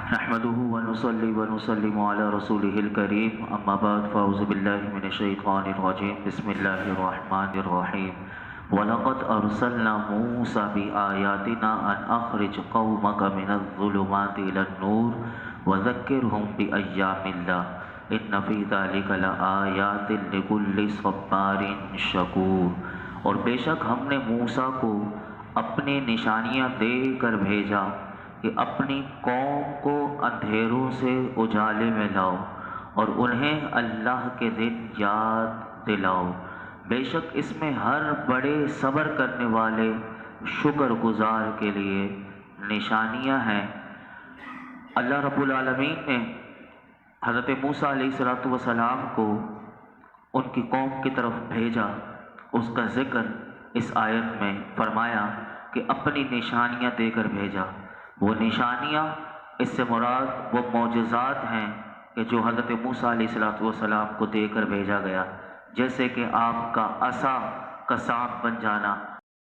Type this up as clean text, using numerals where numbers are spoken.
نحمده ونصلي ونسلم على رسوله الكريم اما بعد فاعوذ بالله من الشيطان الرجيم بسم الله الرحمن الرحيم ولقد ارسلنا موسى بآياتنا ان اخرج قومك من الظلمات الى النور وذكرهم بأيام الله ان في ذلك لآيات لكل صبار شكور۔ اور بے شک ہم نے موسیٰ کو اپنی نشانیاں دے کر بھیجا کہ اپنی قوم کو اندھیروں سے اجالے میں لاؤ اور انہیں اللہ کے دن یاد دلاؤ۔ بے شک اس میں ہر بڑے صبر کرنے والے شکر گزار کے لیے نشانیاں ہیں۔ اللہ رب العالمین نے حضرت موسیٰ علیہ السلام کو ان کی قوم کی طرف بھیجا، اس کا ذکر اس آیت میں فرمایا کہ اپنی نشانیاں دے کر بھیجا۔ وہ نشانیاں اس سے مراد وہ معجزات ہیں کہ جو حضرت موسیٰ علیہ السلام کو دے کر بھیجا گیا، جیسے کہ آپ کا عصا کا سانپ بن جانا،